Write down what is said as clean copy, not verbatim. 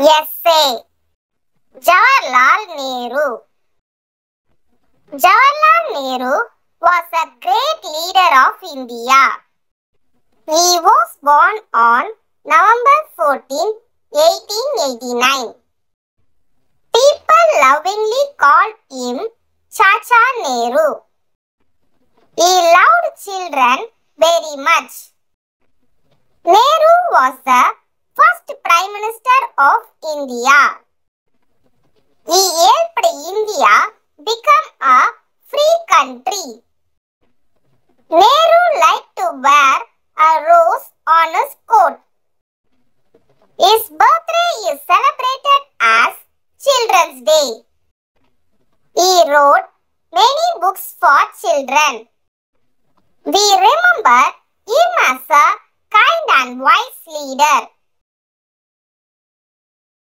Essay. Jawaharlal Nehru. Jawaharlal Nehru was a great leader of India. He was born on November 14, 1889. People lovingly called him Chacha Nehru. He loved children very much. Nehru was the first Prime Minister of India. He helped India become a free country. Nehru liked to wear a rose on his coat. His birthday is celebrated as Children's Day. He wrote many books for children. We remember him as a kind and wise leader.